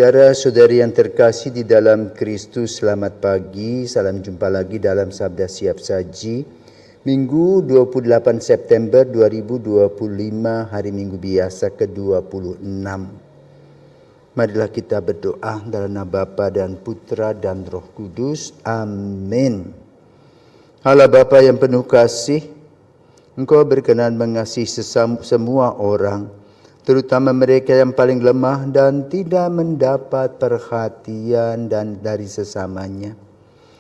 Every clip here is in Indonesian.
Saudara-saudari yang terkasih di dalam Kristus, selamat pagi. Salam jumpa lagi dalam Sabda Siap Saji. Minggu 28 September 2025, hari Minggu biasa ke-26. Marilah kita berdoa dalam nama Bapa dan Putra dan Roh Kudus. Amin. Allah Bapa yang penuh kasih, Engkau berkenan mengasihi semua orang, terutama mereka yang paling lemah dan tidak mendapat perhatian dan dari sesamanya.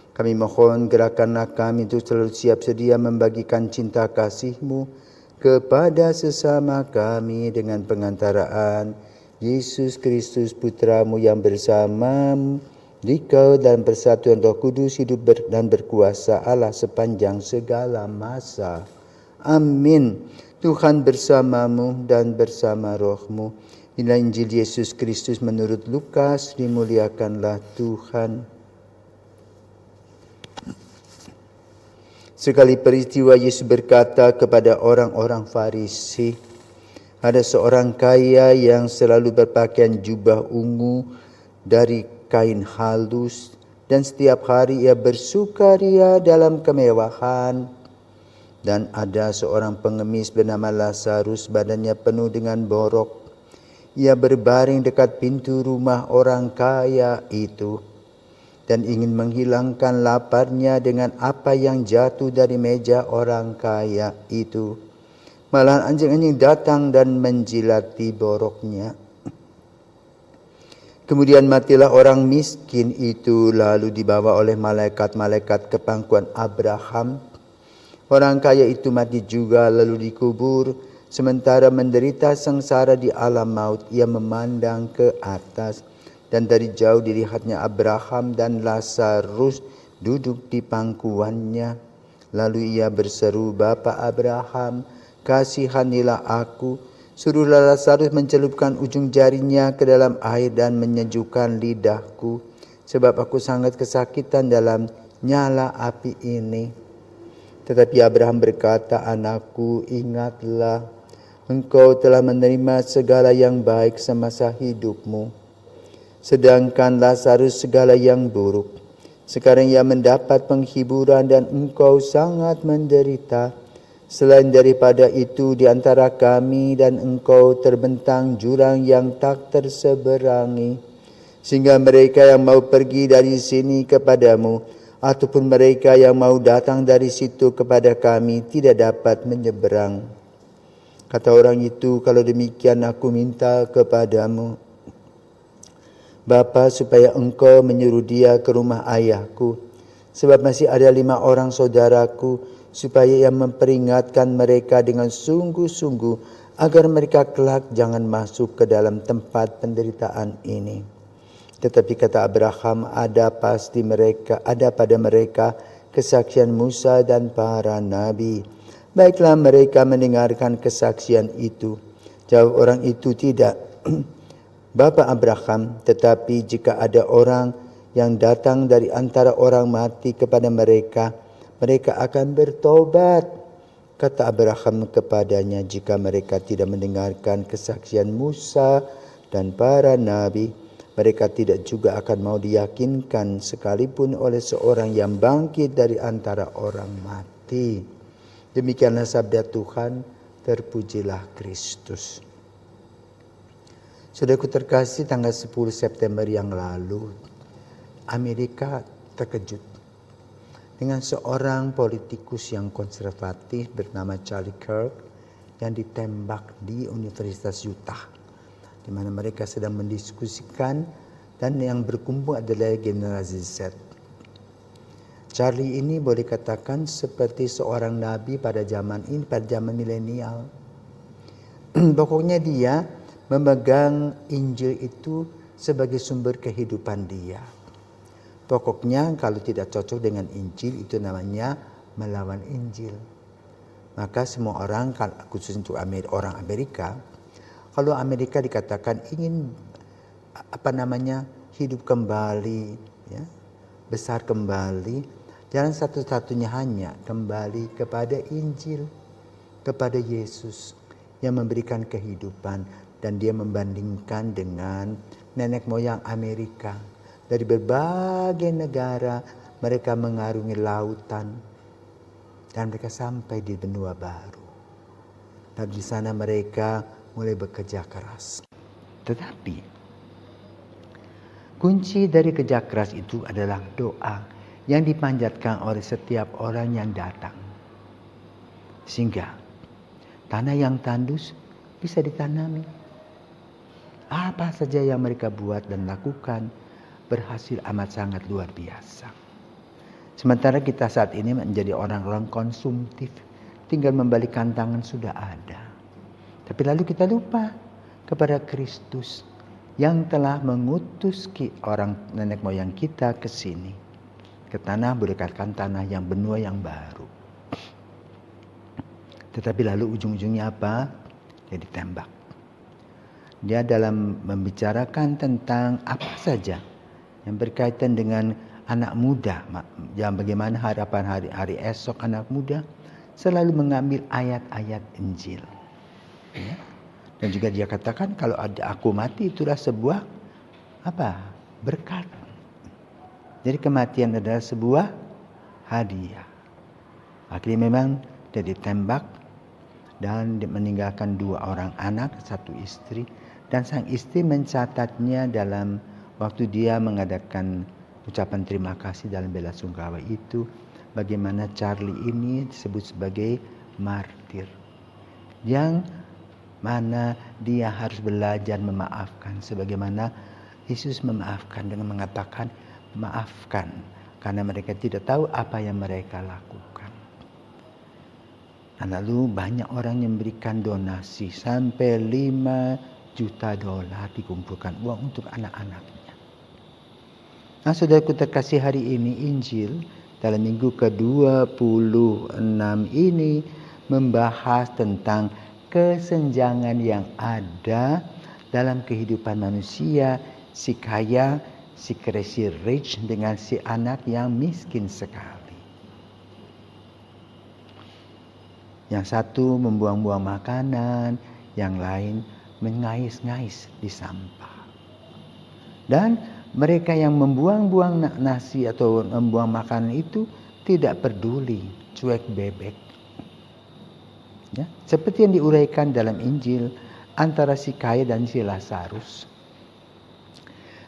Kami mohon gerakanlah kami untuk selalu siap sedia membagikan cinta kasih-Mu kepada sesama kami dengan pengantaraan Yesus Kristus Putra-Mu yang bersama-Mu Dikau dalam persatuan Roh Kudus hidup dan berkuasa Allah sepanjang segala masa. Amin. Tuhan bersamamu dan bersama rohmu. Inilah Injil Yesus Kristus menurut Lukas, dimuliakanlah Tuhan. Sekali peristiwa Yesus berkata kepada orang-orang Farisi, ada seorang kaya yang selalu berpakaian jubah ungu dari kain halus, dan setiap hari ia bersukaria dalam kemewahan. Dan ada seorang pengemis bernama Lazarus, badannya penuh dengan borok. Ia berbaring dekat pintu rumah orang kaya itu dan ingin menghilangkan laparnya dengan apa yang jatuh dari meja orang kaya itu. Malahan anjing-anjing datang dan menjilati boroknya. Kemudian matilah orang miskin itu, lalu dibawa oleh malaikat-malaikat ke pangkuan Abraham. Orang kaya itu mati juga lalu dikubur. Sementara menderita sengsara di alam maut, ia memandang ke atas. Dan dari jauh dilihatnya Abraham dan Lazarus duduk di pangkuannya. Lalu ia berseru, "Bapa Abraham, kasihanilah aku. Suruhlah Lazarus mencelupkan ujung jarinya ke dalam air dan menyejukkan lidahku. Sebab aku sangat kesakitan dalam nyala api ini." Tetapi Abraham berkata, "Anakku, ingatlah, engkau telah menerima segala yang baik semasa hidupmu. Sedangkan Lazarus segala yang buruk. Sekarang ia mendapat penghiburan dan engkau sangat menderita. Selain daripada itu, di antara kami dan engkau terbentang jurang yang tak terseberangi. Sehingga mereka yang mau pergi dari sini kepadamu, ataupun mereka yang mau datang dari situ kepada kami tidak dapat menyeberang." Kata orang itu, "Kalau demikian aku minta kepadamu, Bapa, supaya engkau menyuruh dia ke rumah ayahku. Sebab masih ada 5 orang saudaraku, supaya ia memperingatkan mereka dengan sungguh-sungguh, agar mereka kelak jangan masuk ke dalam tempat penderitaan ini." Tetapi kata Abraham, ada pada mereka kesaksian Musa dan para nabi. Baiklah mereka mendengarkan kesaksian itu. Jawab orang itu, "Tidak, Bapa Abraham, tetapi jika ada orang yang datang dari antara orang mati kepada mereka, mereka akan bertobat." Kata Abraham kepadanya, "Jika mereka tidak mendengarkan kesaksian Musa dan para nabi, mereka tidak juga akan mau diyakinkan sekalipun oleh seorang yang bangkit dari antara orang mati." Demikianlah sabda Tuhan, terpujilah Kristus. Saudaraku terkasih, tanggal 10 September yang lalu, Amerika terkejut dengan seorang politikus yang konservatif bernama Charlie Kirk yang ditembak di Universitas Utah, di mana mereka sedang mendiskusikan dan yang berkumpul adalah generasi Z. Charlie ini boleh katakan seperti seorang nabi pada zaman ini, pada zaman milenial. Pokoknya dia memegang Injil itu sebagai sumber kehidupan dia. Pokoknya kalau tidak cocok dengan Injil itu namanya melawan Injil. Maka semua orang, khusus untuk orang Amerika, kalau Amerika dikatakan ingin hidup kembali, ya, besar kembali, jalan satu-satunya hanya kembali kepada Injil, kepada Yesus yang memberikan kehidupan. Dan dia membandingkan dengan nenek moyang Amerika. Dari berbagai negara mereka mengarungi lautan dan mereka sampai di benua baru. Dan di sana mereka mulai bekerja keras. Tetapi kunci dari kerja keras itu adalah doa yang dipanjatkan oleh setiap orang yang datang. Sehingga tanah yang tandus bisa ditanami. Apa saja yang mereka buat dan lakukan berhasil amat sangat luar biasa. Sementara kita saat ini menjadi orang-orang konsumtif, tinggal membalikkan tangan sudah ada. Tapi lalu kita lupa kepada Kristus yang telah mengutus orang nenek moyang kita ke sini, ke tanah, berdekatkan tanah yang benua yang baru. Tetapi lalu ujung-ujungnya apa? Dia ditembak. Dia dalam membicarakan tentang apa saja yang berkaitan dengan anak muda, yang bagaimana harapan hari esok anak muda, selalu mengambil ayat-ayat Injil. Ya. Dan juga dia katakan kalau ada aku mati itulah sebuah berkat. Jadi kematian adalah sebuah hadiah. Akhirnya memang dia ditembak dan meninggalkan 2 orang anak, 1 istri. Dan sang istri mencatatnya dalam waktu dia mengadakan ucapan terima kasih dalam belasungkawa itu. Bagaimana Charlie ini disebut sebagai martir. Yang mana dia harus belajar memaafkan. Sebagaimana Yesus memaafkan dengan mengatakan maafkan. Karena mereka tidak tahu apa yang mereka lakukan. Dan lalu banyak orang yang memberikan donasi sampai 5 juta dolar dikumpulkan uang untuk anak-anaknya. Nah, saudaraku terkasih, hari ini Injil dalam minggu ke-26 ini membahas tentang kesenjangan yang ada dalam kehidupan manusia, si kaya, si crazy rich dengan si anak yang miskin sekali. Yang satu membuang-buang makanan, yang lain mengais-ngais di sampah. Dan mereka yang membuang-buang nasi atau membuang makanan itu tidak peduli, cuek bebek. Ya, seperti yang diuraikan dalam Injil antara si kaya dan si Lazarus.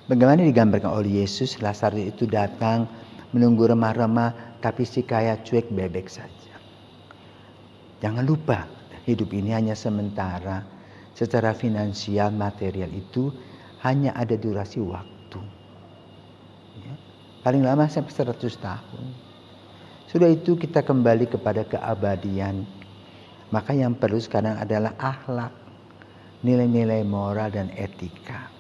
Bagaimana digambarkan oleh Yesus, Lazarus itu datang menunggu remah-remah, tapi si kaya cuek bebek saja. Jangan lupa, hidup ini hanya sementara. Secara finansial, material itu hanya ada durasi waktu. Ya, paling lama sampai 100 tahun. Sudah itu kita kembali kepada keabadian. Maka yang perlu sekarang adalah akhlak, nilai-nilai moral dan etika.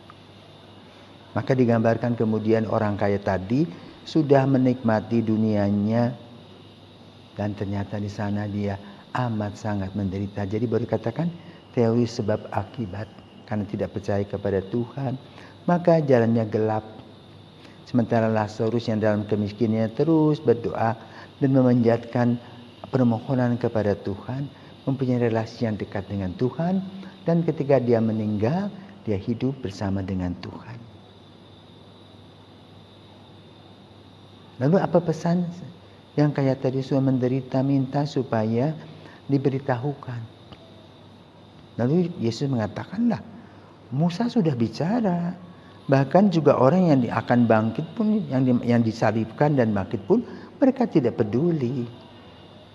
Maka digambarkan kemudian orang kaya tadi sudah menikmati dunianya dan ternyata di sana dia amat sangat menderita. Jadi baru dikatakan teori sebab akibat, karena tidak percaya kepada Tuhan, maka jalannya gelap. Sementara Lazarus yang dalam kemiskinannya terus berdoa dan memanjatkan permohonan kepada Tuhan, mempunyai relasi yang dekat dengan Tuhan, dan ketika dia meninggal, dia hidup bersama dengan Tuhan. Lalu apa pesan yang kaya tadi sudah menderita minta supaya diberitahukan? Lalu Yesus mengatakanlah, Musa sudah bicara. Bahkan juga orang yang akan bangkit pun, yang disalibkan dan bangkit pun, mereka tidak peduli.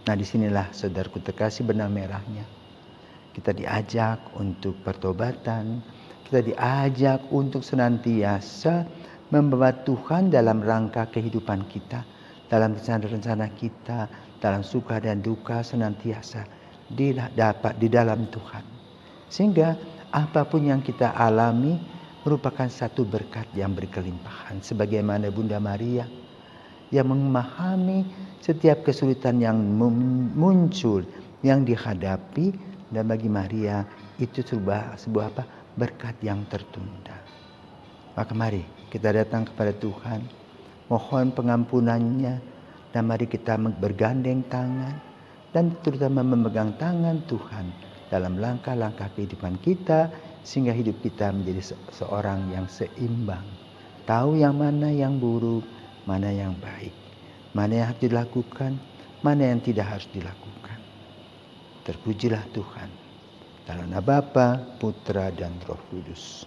Nah, disinilah saudaraku terkasih benang merahnya. Kita diajak untuk pertobatan. Kita diajak untuk senantiasa membawa Tuhan dalam rangka kehidupan kita. Dalam rencana-rencana kita, dalam suka dan duka senantiasa di dalam Tuhan. Sehingga apapun yang kita alami merupakan satu berkat yang berkelimpahan. Sebagaimana Bunda Maria yang memahami setiap kesulitan yang muncul, yang dihadapi. Dan bagi Maria itu sebuah berkat yang tertunda. Maka mari kita datang kepada Tuhan. Mohon pengampunannya. Dan mari kita bergandeng tangan. Dan terutama memegang tangan Tuhan dalam langkah-langkah kehidupan kita sehingga hidup kita menjadi seorang yang seimbang. Tahu yang mana yang buruk, mana yang baik, mana yang harus dilakukan, mana yang tidak harus dilakukan. Terpujilah Tuhan. Dalam nama Bapa, Putra, dan Roh Kudus.